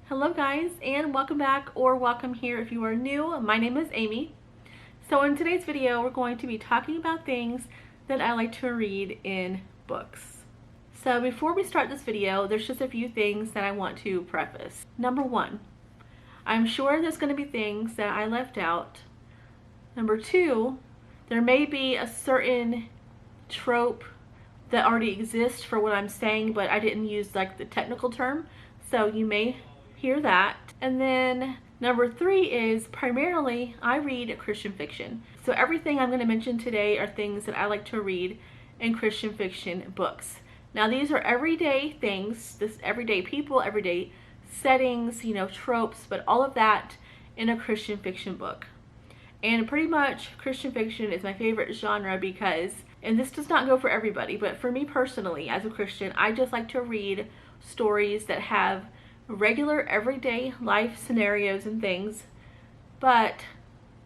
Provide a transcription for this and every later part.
Hello guys, and welcome back, or welcome here if you are new. My name is Amy. So in today's video we're going to be talking about things that I like to read in books. So before we start this video, there's just a few things that I want to preface. Number one, I'm sure there's going to be things that I left out. Number two, there may be a certain trope that already exists for what I'm saying, but I didn't use like the technical term, so you may hear that. And then number three is primarily I read Christian fiction. So everything I'm going to mention today are things that I like to read in Christian fiction books. Now these are everyday things, this everyday people, everyday settings, tropes, but all of that in a Christian fiction book. And pretty much Christian fiction is my favorite genre because, and this does not go for everybody, but for me personally as a Christian, I just like to read stories that have regular everyday life scenarios and things, but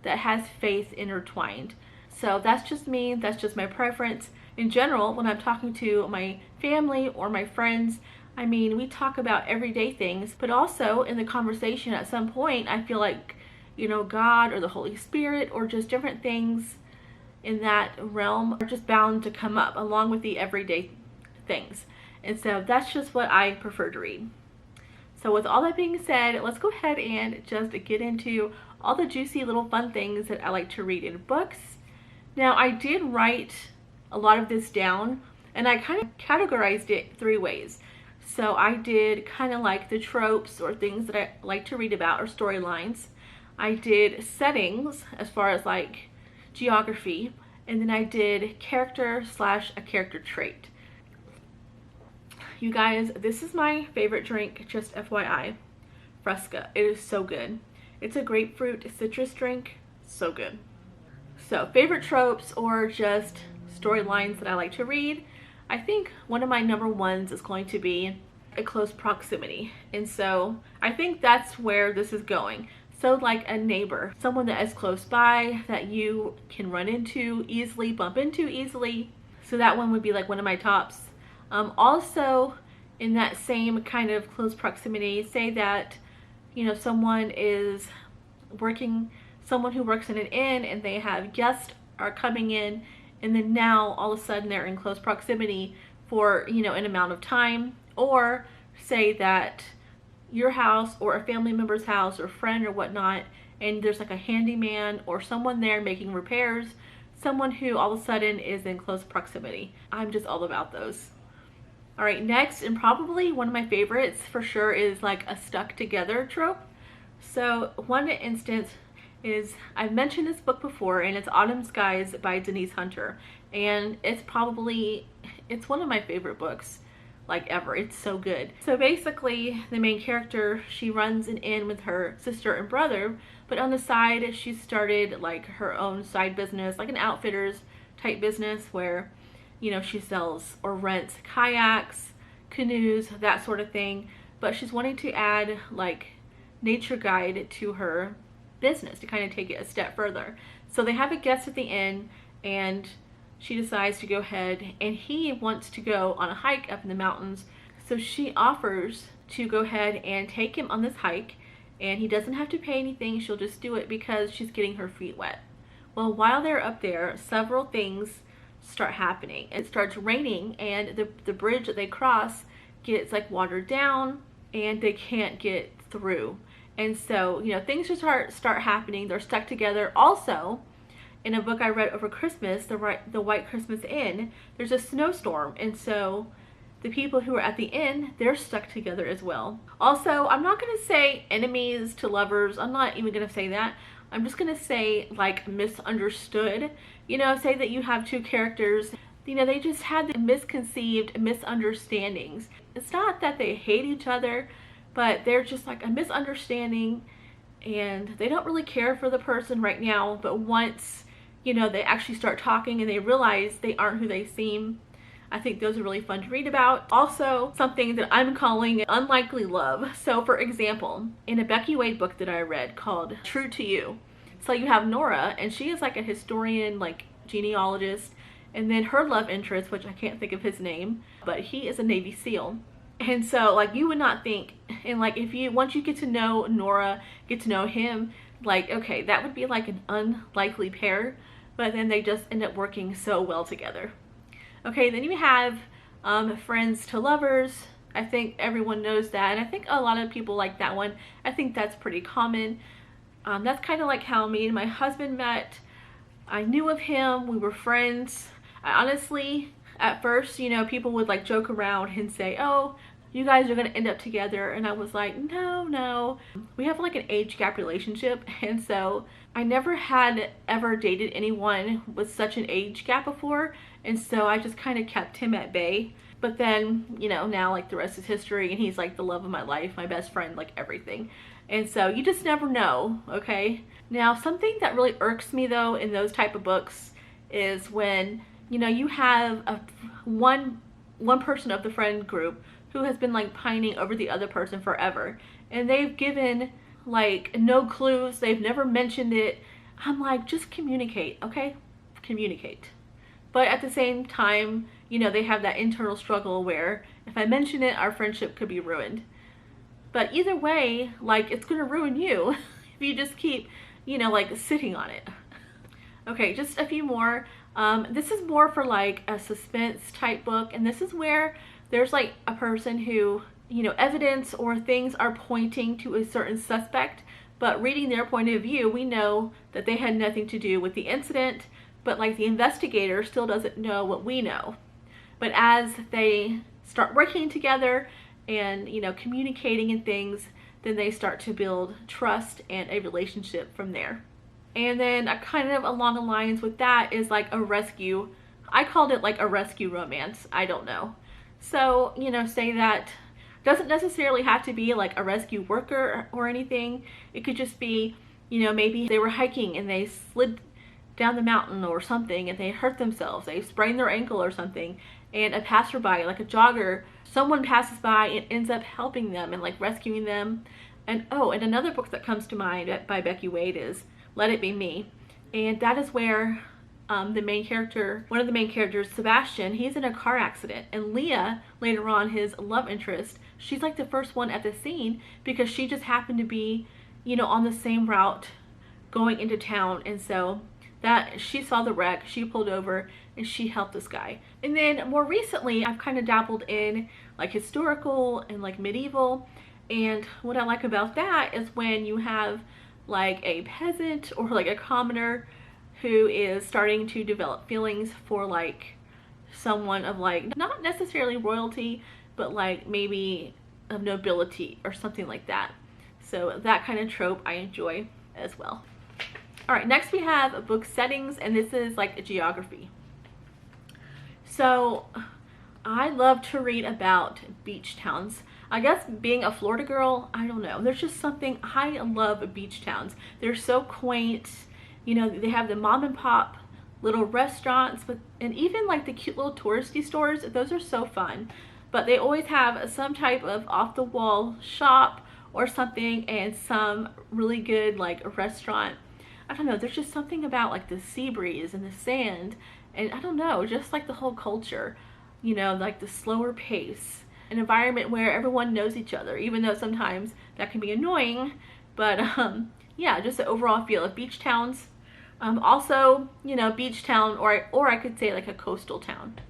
that has faith intertwined. So that's just me, that's just my preference. In general, when I'm talking to my family or my friends, I mean, we talk about everyday things, but also in the conversation at some point, I feel like, God or the Holy Spirit or just different things in that realm are just bound to come up along with the everyday things. And so that's just what I prefer to read. So with all that being said, let's go ahead and just get into all the juicy little fun things that I like to read in books. Now I did write a lot of this down and I kind of categorized it three ways. So I did kind of like the tropes or things that I like to read about or storylines. I did settings as far as like geography, and then I did character / a character trait. You guys, this is my favorite drink, just FYI. Fresca. It is so good. It's a grapefruit citrus drink. So good. So, favorite tropes or just storylines that I like to read. I think one of my number ones is going to be a close proximity. And so, I think that's where this is going. So like a neighbor, someone that is close by that you can run into easily, bump into easily. So that one would be like one of my tops. Also in that same kind of close proximity, say that, someone is working, someone who works in an inn and they have guests are coming in, and then now all of a sudden they're in close proximity for, an amount of time. Or say that your house or a family member's house or friend or whatnot, and there's like a handyman or someone there making repairs, someone who all of a sudden is in close proximity. I'm just all about those. All right, next, and probably one of my favorites for sure, is like a stuck together trope. So one instance is, I've mentioned this book before, and it's Autumn Skies by Denise Hunter, and it's one of my favorite books like ever. It's so good. So basically the main character, she runs an inn with her sister and brother, but on the side she started like her own side business, like an outfitters type business where she sells or rents kayaks, canoes, that sort of thing, but she's wanting to add like nature guide to her business to kind of take it a step further. So they have a guest at the inn, and she decides to go ahead, and he wants to go on a hike up in the mountains. So she offers to go ahead and take him on this hike, and he doesn't have to pay anything. She'll just do it because she's getting her feet wet. Well, while they're up there, several things start happening. It starts raining, and the bridge that they cross gets like watered down, and they can't get through. And so, things just start happening. They're stuck together. Also, in a book I read over Christmas, the White Christmas Inn, there's a snowstorm, and so the people who are at the inn, they're stuck together as well. Also, I'm not going to say enemies to lovers. I'm not even going to say that. I'm just going to say like misunderstood. Say that you have two characters, they just had the misconceived misunderstandings. It's not that they hate each other, but they're just like a misunderstanding, and they don't really care for the person right now, but once they actually start talking and they realize they aren't who they seem, I think those are really fun to read about. Also, something that I'm calling unlikely love. So for example, in a Becky Wade book that I read called True to You, so you have Nora, and she is like a historian, like genealogist, and then her love interest, which I can't think of his name, but he is a Navy SEAL. And so like you would not think, and like if you, once you get to know Nora, get to know him, like okay, that would be like an unlikely pair, but then they just end up working so well together. Okay, then you have Friends to Lovers. I think everyone knows that, and I think a lot of people like that one. I think that's pretty common. That's kind of like how me and my husband met. I knew of him, we were friends. I honestly, at first, you know, people would like joke around and say, oh, you guys are gonna end up together, and I was like, no. We have like an age gap relationship, and so I never had ever dated anyone with such an age gap before, and so I just kind of kept him at bay. But then, you know, now like the rest is history, and he's like the love of my life, my best friend, like everything. And so you just never know, okay? Now, something that really irks me though in those type of books is when, you know, you have one person of the friend group who has been like pining over the other person forever, and they've given like no clues, they've never mentioned it. I'm like, just communicate, okay? Communicate. But at the same time, you know, they have that internal struggle where if I mention it, our friendship could be ruined. But either way, like, it's gonna ruin you if you just keep, you know, like sitting on it. Okay, just a few more. This is more for like a suspense type book, and this is where there's like a person who, you know, evidence or things are pointing to a certain suspect, but reading their point of view, we know that they had nothing to do with the incident, but like the investigator still doesn't know what we know. But as they start working together and, you know, communicating and things, then they start to build trust and a relationship from there. And then kind of along the lines with that is like a rescue. I called it like a rescue romance. I don't know. So, you know, say that doesn't necessarily have to be like a rescue worker or anything. It could just be, you know, maybe they were hiking and they slid down the mountain or something and they hurt themselves. They sprained their ankle or something, and a passerby, like a jogger, someone passes by and ends up helping them and like rescuing them. And oh, and another book that comes to mind by Becky Wade is Let It Be Me. And that is where the main character, one of the main characters, Sebastian, he's in a car accident, and Leah, later on his love interest, she's like the first one at the scene because she just happened to be, you know, on the same route going into town, and so that she saw the wreck, she pulled over, and she helped this guy. And then more recently, I've kind of dabbled in like historical and like medieval, and what I like about that is when you have like a peasant or like a commoner who is starting to develop feelings for like someone of like not necessarily royalty, but like maybe of nobility or something like that. So that kind of trope I enjoy as well. All right, next we have book settings, and this is like a geography. So I love to read about beach towns. I guess being a Florida girl, I don't know, there's just something, I love beach towns. They're so quaint. You know, they have the mom and pop little restaurants, but and even like the cute little touristy stores, those are so fun. But they always have some type of off the wall shop or something, and some really good like restaurant. I don't know, there's just something about like the sea breeze and the sand, and I don't know, just like the whole culture, you know, like the slower pace, an environment where everyone knows each other, even though sometimes that can be annoying. But yeah, just the overall feel of beach towns. Also, you know, beach town, or I could say like a coastal town.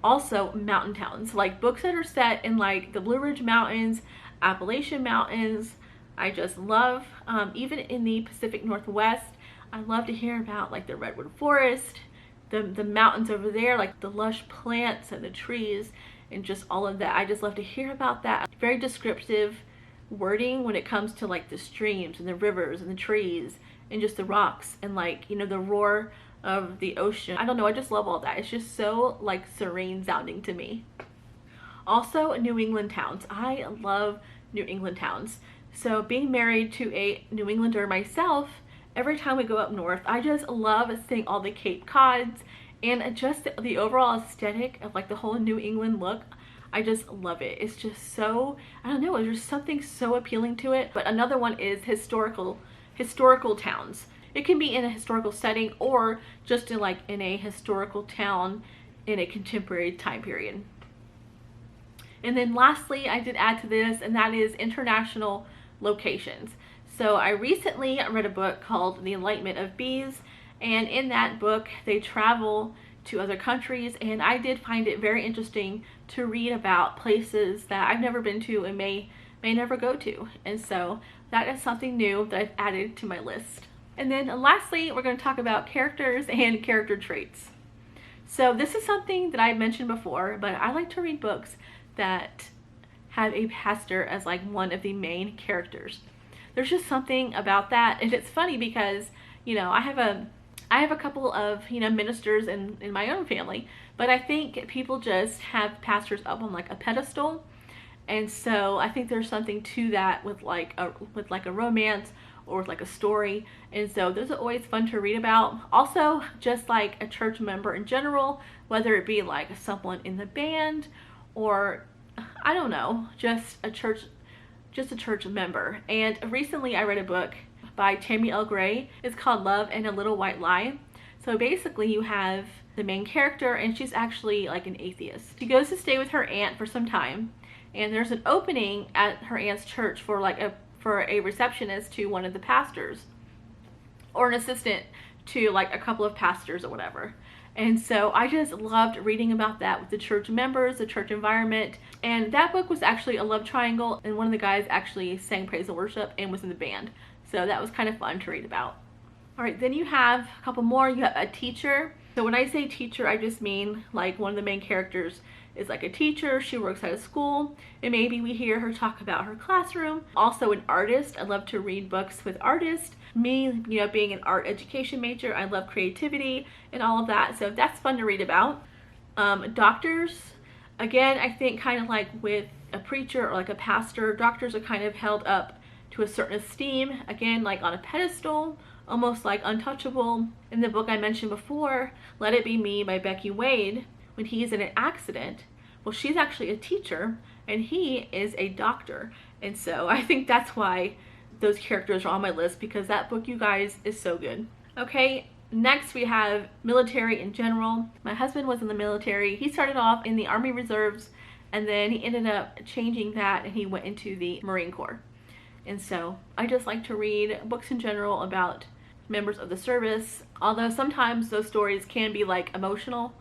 Also mountain towns, like books that are set in like the Blue Ridge Mountains, Appalachian Mountains. I just love, even in the Pacific Northwest, I love to hear about like the redwood forest, the mountains over there, like the lush plants and the trees and just all of that. I just love to hear about that. Very descriptive wording when it comes to like the streams and the rivers and the trees and just the rocks and like, you know, the roar of the ocean. I don't know, I just love all that. It's just so like serene sounding to me. Also New England towns. I love New England towns. So being married to a New Englander myself, every time we go up north, I just love seeing all the Cape Cods and just the overall aesthetic of like the whole New England look. I just love it. It's just so, I don't know, there's something so appealing to it. But another one is historical towns. It can be in a historical setting or just in a historical town in a contemporary time period. And then lastly, I did add to this, and that is international locations. So I recently read a book called The Enlightenment of Bees, and in that book they travel to other countries, and I did find it very interesting to read about places that I've never been to and may never go to. And so that is something new that I've added to my list. And then lastly, we're going to talk about characters and character traits. So this is something that I mentioned before, but I like to read books that have a pastor as like one of the main characters. There's just something about that, and it's funny because, you know, I have a couple of, you know, ministers in my own family, but I think people just have pastors up on like a pedestal. And so I think there's something to that with like a romance or with like a story. And so those are always fun to read about. Also, just like a church member in general, whether it be like someone in the band or I don't know, just a church member. And recently I read a book by Tammy L. Gray. It's called Love and a Little White Lie. So basically you have the main character, and she's actually like an atheist. She goes to stay with her aunt for some time, and there's an opening at her aunt's church for a receptionist to one of the pastors, or an assistant to like a couple of pastors or whatever. And so I just loved reading about that with the church members, the church environment. And that book was actually a love triangle, and one of the guys actually sang praise and worship and was in the band. So that was kind of fun to read about. All right, then you have a couple more. You have a teacher. So when I say teacher, I just mean like one of the main characters is like a teacher. She works at a school, and maybe we hear her talk about her classroom. Also an artist. I love to read books with artists. Me, you know, being an art education major, I love creativity and all of that. So that's fun to read about. Doctors, again, I think kind of like with a preacher or like a pastor, doctors are kind of held up to a certain esteem, again, like on a pedestal, almost like untouchable. In the book I mentioned before, Let It Be Me by Becky Wade, when he's in an accident, well, she's actually a teacher and he is a doctor. And so I think that's why those characters are on my list, because that book, you guys, is so good. Okay, next we have military in general. My husband was in the military. He started off in the Army Reserves, and then he ended up changing that and he went into the Marine Corps. And so I just like to read books in general about members of the service, although sometimes those stories can be like emotional.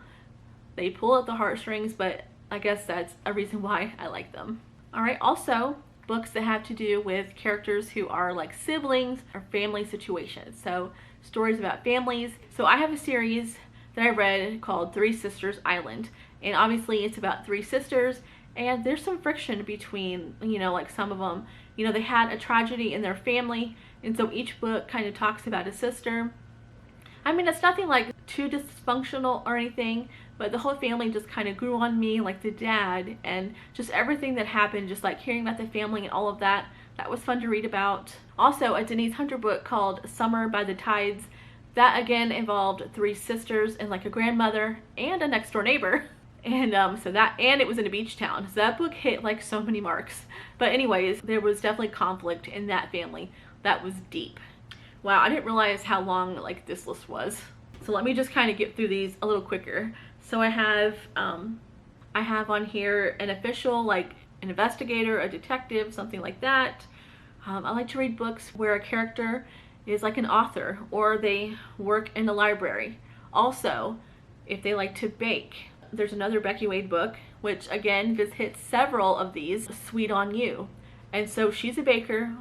They pull at the heartstrings, but I guess that's a reason why I like them. All right, also books that have to do with characters who are like siblings or family situations. So stories about families. So I have a series that I read called Three Sisters Island, and obviously it's about three sisters, and there's some friction between, you know, like some of them, you know, they had a tragedy in their family, and so each book kind of talks about a sister. I mean, it's nothing like too dysfunctional or anything, but the whole family just kind of grew on me, like the dad and just everything that happened, just like hearing about the family and all of that. That was fun to read about. Also, a Denise Hunter book called Summer by the Tides. That again involved three sisters and like a grandmother and a next door neighbor. And and it was in a beach town. So that book hit like so many marks. But anyways, there was definitely conflict in that family. That was deep. Wow, I didn't realize how long like this list was. So let me just kind of get through these a little quicker. So I have on here an official, like an investigator, a detective, something like that. I like to read books where a character is like an author or they work in a library. Also, if they like to bake. There's another Becky Wade book, which again just hits several of these, Sweet on You. And so she's a baker,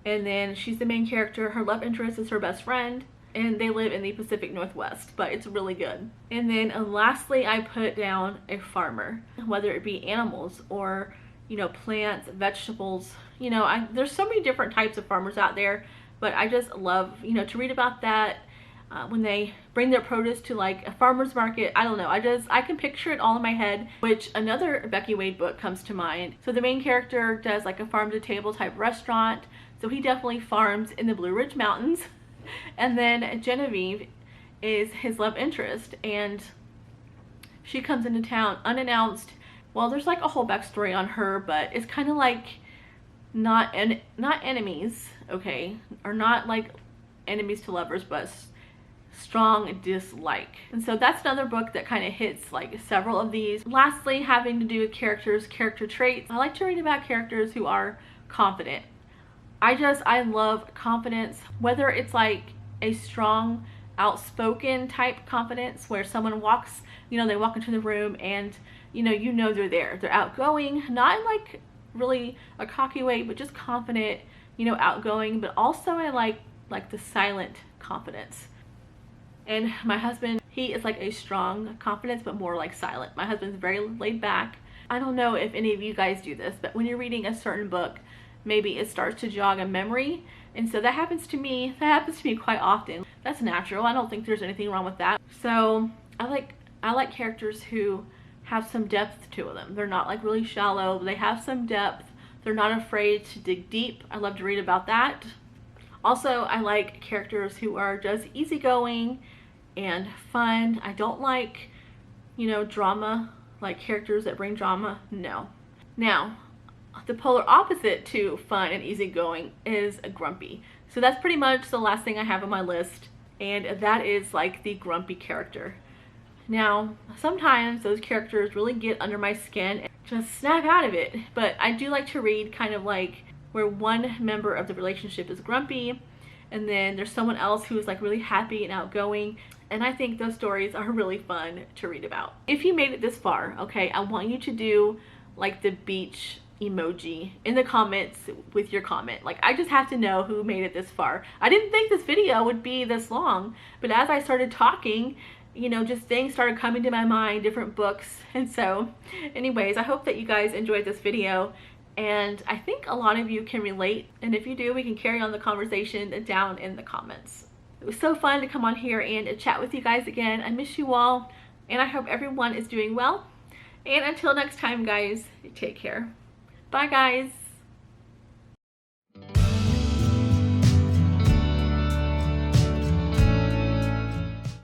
and then she's the main character. Her love interest is her best friend, and they live in the Pacific Northwest, but it's really good. And then lastly, I put down a farmer, whether it be animals or, you know, plants, vegetables. You know, there's so many different types of farmers out there, but I just love, you know, to read about that. When they bring their produce to like a farmer's market, I don't know, I can picture it all in my head, which another Becky Wade book comes to mind. So the main character does like a farm to table type restaurant, so he definitely farms in the Blue Ridge Mountains. And then Genevieve is his love interest, and she comes into town unannounced. Well, there's like a whole backstory on her, but it's kind of like not enemies, okay, or not like enemies to lovers, but strong dislike. And so that's another book that kind of hits like several of these. Lastly, having to do with characters, character traits. I like to read about characters who are confident. I love confidence, whether it's like a strong, outspoken type confidence where someone walks, they walk into the room and you know they're there. They're outgoing, not in like really a cocky way, but just confident, outgoing. But also I like the silent confidence. And my husband, he is like a strong confidence, but more like silent. My husband's very laid back. I don't know if any of you guys do this, but when you're reading a certain book, maybe it starts to jog a memory. And so that happens to me. That happens to me quite often. That's natural. I don't think there's anything wrong with that. So I like characters who have some depth to them. They're not like really shallow. They have some depth. They're not afraid to dig deep. I love to read about that. Also, I like characters who are just easygoing and fun. I don't like, drama, like characters that bring drama. No. Now, the polar opposite to fun and easygoing is grumpy. So that's pretty much the last thing I have on my list, and that is like the grumpy character. Now, sometimes those characters really get under my skin and just snap out of it, but I do like to read kind of like where one member of the relationship is grumpy and then there's someone else who is like really happy and outgoing, and I think those stories are really fun to read about. If you made it this far, okay, I want you to do like the beach emoji in the comments with your comment. Like, I just have to know who made it this far. I didn't think this video would be this long, but as I started talking, just things started coming to my mind, different books. And so anyways, I hope that you guys enjoyed this video, and I think a lot of you can relate, and if you do, we can carry on the conversation down in the comments. It was so fun to come on here and chat with you guys again. I miss you all, and I hope everyone is doing well. And until next time, guys, take care. Bye, guys.